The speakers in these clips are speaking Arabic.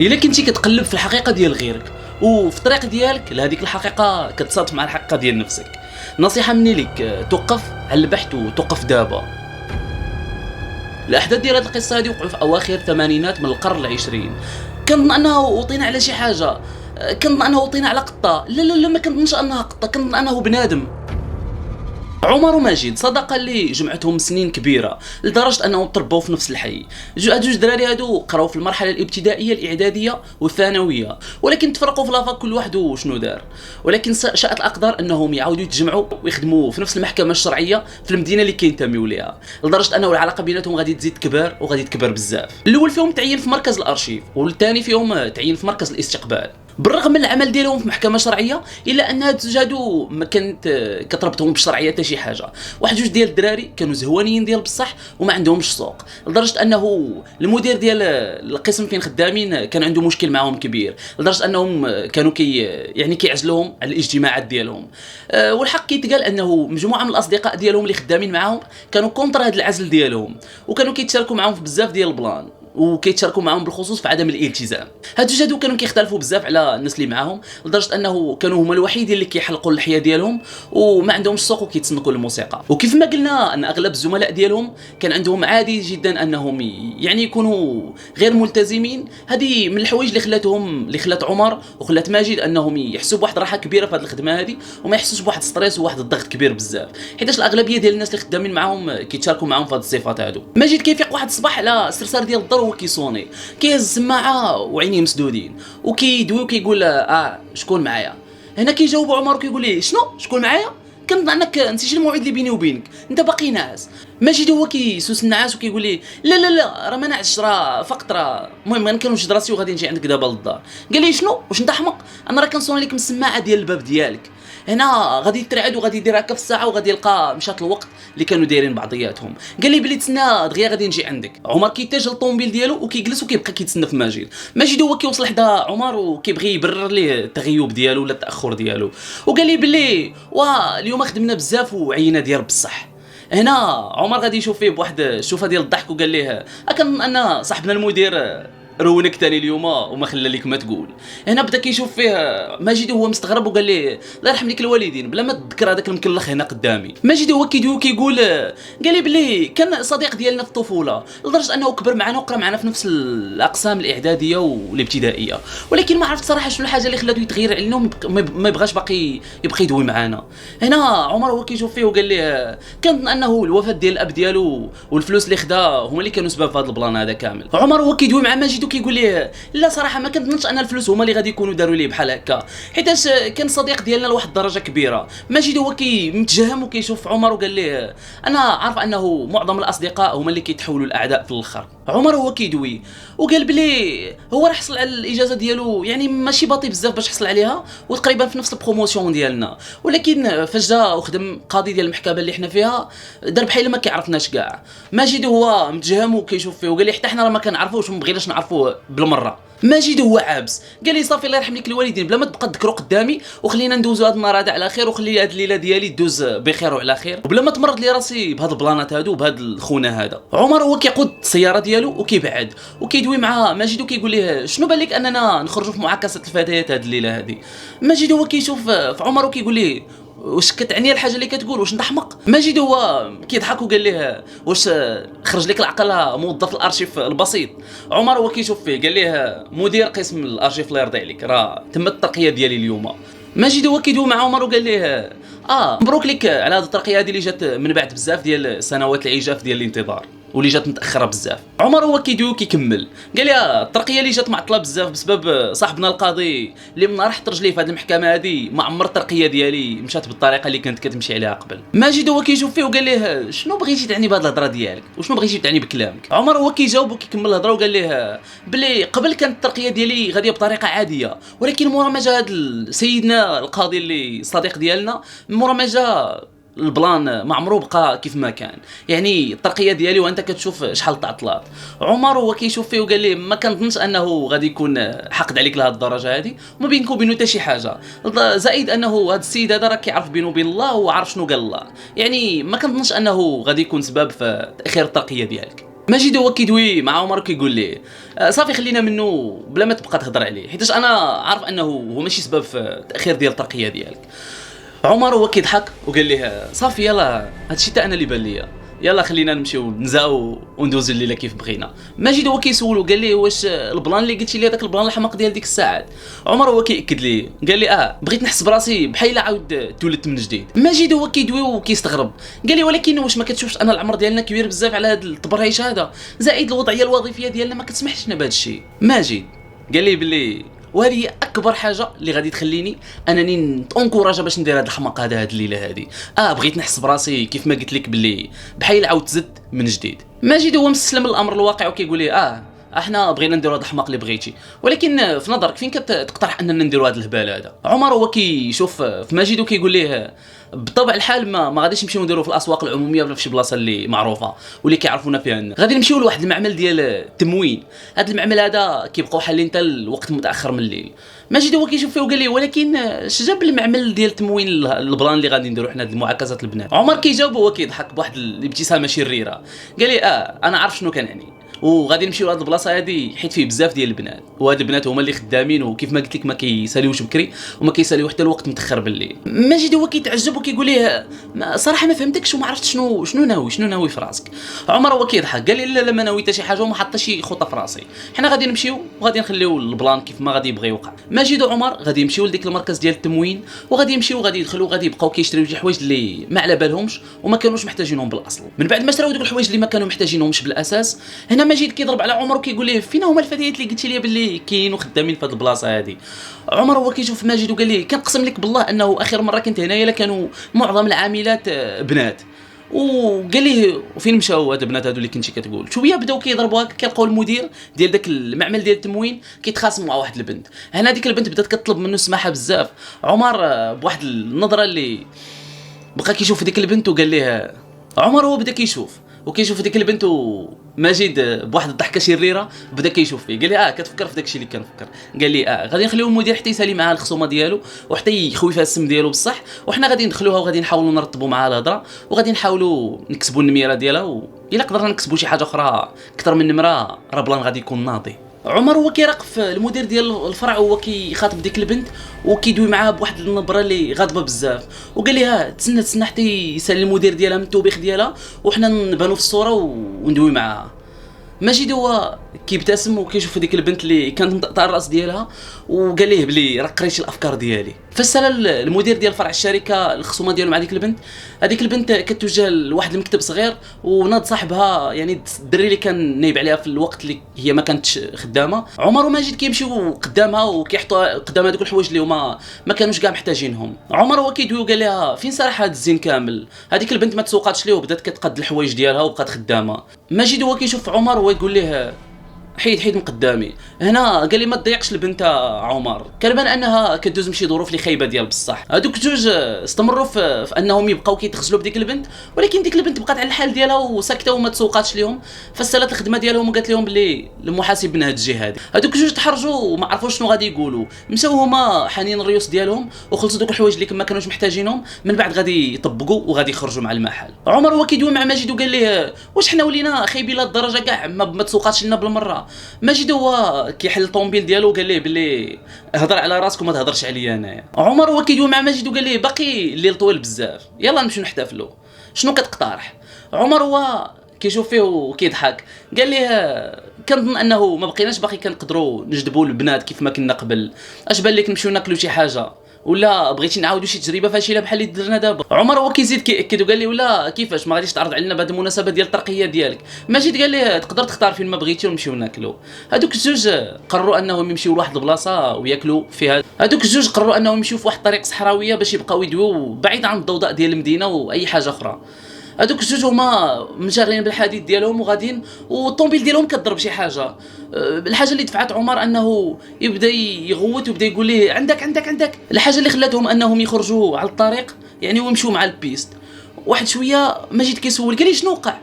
الا كنتي كتقلب في الحقيقه ديال غيرك وفي الطريق ديالك لهذيك الحقيقه كتصادف مع الحقيقه ديال نفسك، نصيحه مني ليك توقف على البحث وتوقف دابا. الاحداث ديال هذه القصه هذه وقعوا في اواخر الثمانينات من القرن العشرين. كنظن انه وطينا على شي حاجه، كنظن انه وطينا على قطه. لا ما كنظنش انها قطه، كنظن انه بنادم. عمر وماجد صداقه اللي جمعتهم سنين كبيره لدرجه انهم تربوا في نفس الحي. جوج دراري هادو قراو في المرحله الابتدائيه الاعداديه والثانويه، ولكن تفرقوا في لافاك كل واحد وشنو دار. ولكن شاءت الاقدار انهم يعاودوا يتجمعوا ويخدموا في نفس المحكمه الشرعيه في المدينه اللي كينتميوا ليها، لدرجه انه العلاقه بيناتهم غادي تزيد تكبر وغادي تكبر بزاف. الاول فيهم تعين في مركز الارشيف، والثاني فيهم تعين في مركز الاستقبال. بالرغم من العمل ديالهم في محكمه شرعيه الا ان هاد الزوج هادو ما كانت كتربطهم بالشرعيه حتى شي حاجه. واحد جوج ديال الدراري كانوا زهوانيين ديال بصح وما عندهمش سوق، لدرجه انه المدير ديال القسم فين خدامين كان عنده مشكل معاهم كبير، لدرجه انهم كانوا كيعزلوهم على الاجتماعات ديالهم. والحق كيتقال انه مجموعه من الاصدقاء ديالهم اللي خدامين معاهم كانوا كونتر هذا العزل ديالهم، وكانوا كيتشاركوا معاهم في بزاف ديال البلان، وكيتشاركوا معاهم بالخصوص في عدم الالتزام. هاد الجوج هادو كانوا كيختلفوا بزاف على الناس اللي معاهم، لدرجه انه كانوا هما الوحيدين اللي كيحلقوا اللحيه ديالهم وما عندهمش السوق وكيتسنقوا الموسيقى. وكيف ما قلنا ان اغلب الزملاء ديالهم كان عندهم عادي جدا انهم يكونوا غير ملتزمين. هذه من الحوايج اللي خلات عمر وخلات ماجد انهم يحسوا بواحد الراحه كبيره في هذه الخدمه هذه، وما يحسوش بواحد ستريس وواحد الضغط كبير بزاف، حيت الاغلبيه ديال الناس اللي خدامين معاهم كيتشاركوا معاهم في هذه الصفات هذو. ماجد كيفيق واحد الصباح على السرسار ديال الدار وهو كيصوني، كيهز السماعه وعينيه مسدودين وكيدوي وكيقول شكون معايا. هنا كيجاوب عمر وكيقول ليه شكون معايا؟ كنظن انك نسيتي الموعد اللي بيني وبينك، انت باقي ناعس. ماجد هو كيسوس النعاس وكيقول ليه لا راه ما نعسش، راه فقط راه المهم غنكمل دراسي وغادي نجي عندك دابا للدار. قال لي واش انت حمق؟ انا راه كنصون لك من السماعه ديال الباب ديالك. هنا غادي يترعد وغادي يدير هكا في الساعه وغادي يلقى مشات الوقت اللي كانوا دايرين بعضياتهم. قال لي بلي تسنى دغيا غادي نجي عندك. عمر كيتجه للطوموبيل ديالو وكيجلس وكيبقى كيتسنى في ماجد هو كيوصل حدا عمر وكيبغي يبرر ليه التغيب ديالو ولا التاخر ديالو، وقال لي بلي اليوم خدمنا بزاف وعينا ديال بصح. هنا عمر غادي يشوف فيه بواحد الشوفه ديال الضحك وقال ليه اكن ان صاحبنا المدير رونك تاني اليوم وما خلى لك ما تقول. هنا بدا كيشوف فيه ماجد وهو مستغرب وقال لي الله يرحم لك الوالدين بلا ما تذكر هذاك المكلخ هنا قدامي. ماجد هو كيقول قال لي بلي كان صديق ديالنا في الطفوله، لدرجه انه كبر معنا وقرا معنا في نفس الاقسام الاعداديه والابتدائيه، ولكن ما عرفت صراحه شنو الحاجه اللي خلاته يتغير علينا ما يبغاش باقي يبقى يدوي معنا. هنا عمر هو كيشوف فيه وقال لي كان انه الوفاه ديال الاب ديالو والفلوس اللي خدا هما اللي كانوا سبب في هذا البلان هذا كامل. عمر هو كيدوي مع ماجد كيقول ليه لا صراحه ما كنظنش ان الفلوس هما اللي غادي يكونوا داروا ليه بحال هكا، حيتاش كان صديق ديالنا لواحد الدرجه كبيره. ماجد هو متجهم وكيشوف عمر وقال ليه انا عارف انه معظم الاصدقاء هما اللي كيتحولوا الاعداء في الاخر. عمر هو كيدوي وقال بلي هو راه حصل على الاجازه ديالو يعني ماشي باطي بزاف باش حصل عليها وتقريبا في نفس البروموسيون ديالنا، ولكن فاش جا وخدم قاضي ديال المحكمه اللي حنا فيها دار بحال ما كيعرفناش كاع. ماجد هو متجهم وكيشوف فيه وقال لي حتى حنا راه ما كنعرفوش وما بغيناش نعرفوه بالمره. ماجد هو عابس قال لي صافي الله يرحم لك الوالدين بلا ما تبقى تذكروا قدامي وخلينا ندوزوا هذا النهار هذا على خير وخلي هذه الليله ديالي دوز بخير وعلى خير وبلا ما تمرض لي راسي بهاد البلانات هادو بهاد الخونه هذا. عمر هو كيقود السياره ديالو وكيبعد وكيدوي مع ماجد وكيقول ليه شنو بان لك اننا نخرجوا في معاكسه الفتيات هاد الليله هذه. ماجد هو كيشوف في عمر وكيقول ليه واش كتعني الحاجه اللي كتقول واش انت حمق؟ ماجد هو كيضحك وقال ليه واش خرج لك العقل موظف الارشيف البسيط؟ عمر هو كيشوف فيه قال ليه مدير قسم الارشيف الله يرضي عليك راه تمت الترقيه ديالي اليوم. ماجد هو كيدوي مع عمر وقال ليه مبروك لك على هذه الترقيه هذه اللي جات من بعد بزاف ديال سنوات العجاف ديال الانتظار واللي جات متاخره بزاف. عمر هو كيدوي وكيكمل قال لي الترقيه اللي جات معطله بزاف بسبب صاحبنا القاضي اللي من نهار حط رجليه في هذه المحكمه هذه ما عمر الترقيه ديالي مشات بالطريقه اللي كانت كتمشي عليها قبل. ماجد هو كيشوف فيه وقال ليه شنو بغيتي تعني بهذه الهضره ديالك وشنو بغيتي تعني بكلامك؟ عمر هو كيجاوب وكيكمل الهضره وقال ليه بلي قبل كانت الترقيه ديالي غاديه بطريقه عاديه، ولكن مورا ما جا هذا سيدنا القاضي اللي صديق ديالنا مورا ما جا البلان ما عمرو بقى كيف ما كان، يعني الترقيه ديالي وانت كتشوف شحال تعطلات. عمر هو كيشوف فيه وقال لي ما كنظنش انه غادي يكون حقد عليك لهاد الدرجه هذه وما بينك وبينه حتى شي حاجه، زائد انه هذا السيد هذا راه كيعرف بينه وبين الله وعارف شنو قال الله، يعني ما كنظنش انه غادي يكون سبب في تاخير الترقيه ديالك. ماجد هو كيدوي مع عمر كيقول ليه صافي خلينا منه بلا ما تبقى تهضر عليه، حيتاش انا عارف انه هو ماشي سبب في التاخير ديال الترقيه ديالك. عمر هو كيضحك وقال ليه صافي يلا هادشي حتى انا اللي بان ليا، يلا خلينا نمشيو نزاو وندوز الليله كيف بغينا. ماجد هو كيسولو قال ليه واش البلان اللي قلتي لي هذاك البلان الحماق ديال ديك الساعات؟ عمر هو كيأكد ليه قال لي بغيت نحس براسي بحال عاود تولدت من جديد. ماجد هو كيدوي وكيستغرب قال لي ولكن واش ما كتشوفش ان العمر ديالنا كبير بزاف على هذا التبريش هذا، زائد الوضعيه الوظيفيه ديالنا ما كتسمحش لنا بهذا الشيء. ماجد قال لي بلي وهذه هي اكبر حاجه اللي غادي تخليني انني نتونكوراجا باش ندير هذا الحماق هذا هذه الليله هذه. بغيت نحس براسي كيف ما قلت لك بلي بحال عاود تزد من جديد. ماجد هو مستسلم للامر الواقع وكيقول لي احنا بغينا نديروا هذا الحماق اللي بغيتي، ولكن في نظرك فين كتقترح اننا نديروا هذا الهبال هذا؟ عمر هو كيشوف في ماجد وكيقول ليه بطبع الحال ما غاديش نمشيو نديروا في الاسواق العموميه ولا في شي بلاصه اللي معروفه واللي كيعرفونا فيها الناس، غادي نمشيو لواحد المعمل ديال التموين. هذا المعمل هذا كيبقاو حالين حتى الوقت متاخر من الليل. ماجد هو كيشوف فيه وقال لي ولكن اش جاب المعمل ديال التموين البلان اللي غادي نديروا حنا هاد المعاكسات البنات؟ عمر كيجاوب وهو كيضحك بواحد الابتسامه شريره قال لي انا عارف شنو كنعني، وغادي نمشيو لهاد البلاصه هادي حيت فيه بزاف ديال البنات، وهاد البنات هما اللي خدامين وكيف ما قلت لك ما كيساليوش بكري وما كيساليو حتى الوقت متاخر بالليل. ماجد هو كيتعجب وكيقول ليه صراحه ما فهمتكش وما عرفت شنو ناوي في راسك. عمر هو كيضحك قال لي لا ما ناوي حتى شي حاجه وما حط شي خطه في راسي، حنا غادي نمشيو وغادي نخليو البلان كيف ما غادي يبغي يوقع. ماجد وعمر غادي يمشيو لديك المركز ديال التموين وغادي يمشيو وغادي يدخلوا وغادي يبقاو كيشريو شي حوايج اللي ما على بالهمش وما كانوش محتاجينهم بالاصل. من بعد ما شراو دوك الحوايج اللي ما كانوا محتاجينهمش بالاساس، هنا ماجد كيضرب على عمر وكيقول ليه فين هما الفتيات اللي قلتي لي باللي كاينوا خدامين في هذه البلاصه هذه؟ عمر هو كيشوف ماجد وقال ليه كنقسم لك بالله انه اخر مره كنت هنايا كانوا معظم العاملات بنات. وقال ليه وفين مشاو هاد البنات هادو اللي كنتي كتقول؟ شويه بداو كيضربوها، كيلقاو المدير ديال داك المعمل ديال التموين كيتخاصم مع واحد البنت. هنا ديك البنت بدات كتطلب منه السماحه بزاف. عمر بواحد النظره اللي بقى كيشوف في ديك البنت وقال ليه عمر هو بدا كيشوف ديك البنت وماجد بواحد الضحكه شريره بدا كيشوف فيه قال لي كتفكر في داكشي اللي كنفكر. قال لي غادي نخليو المدير حتى يسالي معها الخصومه ديالو وحتى يخوي فيها السم ديالو بصح، وحنا غادي ندخلوها وغادي نحاولوا نرتبوا معها الهضره وغادي نحاولوا نكسبوا النميره ديالها، والا قدرنا نكسبوا شي حاجه اخرى اكثر من نمره راه بلان غادي يكون ناضي. عمر هو كيراقب المدير ديال الفرع وهو كيخاطب ديك البنت وكيدوي معاها بواحد النبره اللي غاضبه بزاف وقال لها تسنى حتى يسالي المدير ديالها من التوبيخ ديالها وحنا نبانو في الصوره وندوي معاها. ماجد هو كيبتسم وكيشوف ديك البنت اللي كانت مطقطع الراس ديالها وقال ليه بلي راه قريتي الافكار ديالي. فسال المدير ديال فرع الشركه الخصومه ديالو مع ديك البنت. هذيك البنت كتوجه لواحد المكتب صغير وناض صاحبها يعني الدري اللي كان نايب عليها في الوقت اللي هي ما كانتش خدامه. عمر وماجد كيمشيو قدامها وكيحطوا قدام هذوك الحوايج اللي هما ما كانوش كاع محتاجينهم. عمر هو كيدوي وقال لها فين صراحه هذا الزين كامل؟ هذيك البنت ما تسوقاتش ليه وبدات كتقاد الحوايج ديالها وبقات خدامه. ماجد هو كيشوف عمر ويقول ليه حيد من قدامي. هنا قال لي ما تضيقش البنت عمر، كربان انها كدوز مشي ظروف اللي خايبه ديال بصح. هذوك جوج استمروا في انهم يبقاو كيتغزلوا بديك البنت، ولكن ديك البنت بقات على الحال ديالها وساكته وما تسوقاتش ليهم. فسالت الخدمه ديالهم وقالت لهم بلي المحاسب من هاد الجهه هذه. هذوك جوج تحرجوا وما عرفوش شنو غادي يقولوا، مشاو هما حانين الريوس ديالهم وخلصوا دوك الحوايج اللي ما كانوش محتاجينهم، من بعد غادي يطبقوا وغادي يخرجوا مع المحل. عمر هو كيدوي مع ماجد وقال ليه واش حنا ولينا خايبين لهالدرجه كاع ما تسوقاتش لنا بالمره؟ ماجد هو كيحل الطوموبيل ديالو وقال ليه بلي هضر على راسك وما تهضرش عليا انايا. عمر هو كيدوي مع ماجد وقال ليه باقي الليل طويل بزاف، يلا نمشيو نحتفلوا، شنو كتقترح؟ عمر هو كيشوف فيه وكيضحك قال ليه كنظن انه ما بقيناش باقي كنقدروا نجذبوا البنات كيف ما كنا قبل، اش بان لك نمشيو ناكلوا شي حاجه ولا بغيتي نعاودوا شي تجربه فاشله بحال اللي درنا دابا؟ عمر هو كيزيد كياكد وقال لي ولا كيفاش ما غاديش تعرض علينا بهذه المناسبه ديال الترقيه ديالك؟ ماجد قال ليه تقدر تختار فين ما بغيتي ونمشيو ناكلوا. هذوك الجوج قرروا انهم يمشيو لواحد البلاصه وياكلوا فيها. هذوك الجوج قرروا انهم يمشيو في واحد الطريق صحراويه باش يبقاو يدويو بعيد عن الضوضاء ديال المدينه واي حاجه اخرى. هذوك الجوج هما منشغلين بالحديث ديالهم وغاديين والطوموبيل ديالهم كضرب شي حاجه. الحاجه اللي دفعت عمر انه يبدا يغوت ويبدا يقول ليه عندك. الحاجه اللي خلاتهم انهم يخرجوا على الطريق يعني ويمشوا مع البيست. واحد شويه ماجد كيسول قال لي شنو وقع؟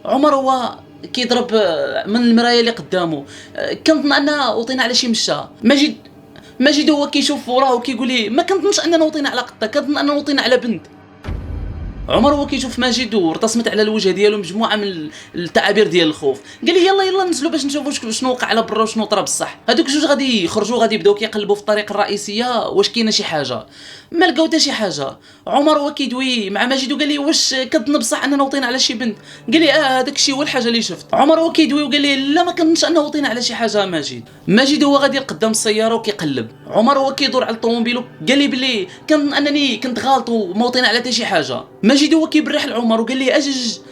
عمر هو كيضرب من المرايه اللي قدامه كنظن ان وطينا على شي مشى. ماجد هو كيشوف وراه وكيقول لي ما كنظنش اننا وطينا على قطه، كنظن اننا وطينا على بنت. عمر هو كيشوف ماجد وارتسمت على الوجه ديالو مجموعه من التعابير ديال الخوف. قال لي يلا يلا نزلوا باش نشوفوا شنو وقع على برا وشنو طرا بصح. هذوك جوج غادي يخرجوا غادي يبداو كيقلبوا في الطريق الرئيسيه واش كاينه شي حاجه. ما لقاو حتى شي حاجه. عمر هو كيدوي مع ماجد وقال لي واش كظن بصح اننا وطينا على شي بنت؟ قال لي هذاك الشيء هو الحاجه اللي شفت. عمر هو كيدوي وقال لي لا ما كنظنش انه وطينا على شي حاجه ماجد. ماجد هو غادي قدام السياره وكيقلب. عمر هو كيدور على الطوموبيل قال لي بلي كنظن انني كنت غلط وما وطينا على حتى شي حاجه. ماجد هو كيبرح لعمر وقال لي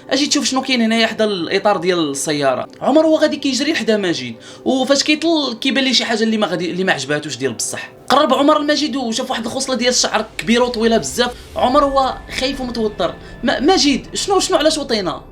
اجي تشوف شنو كاين هنايا حدا الاطار ديال السياره. عمر هو غادي كيجري حدا ماجد وفاش كيطل كيبان ليه شي حاجه اللي ما عجباتوش ديال بصح. قرب عمر المجيد وشاف واحد الخصله ديال الشعر كبيره وطويله بزاف. عمر هو خايف ومتوتر. ماجد شنو علاش وطينا؟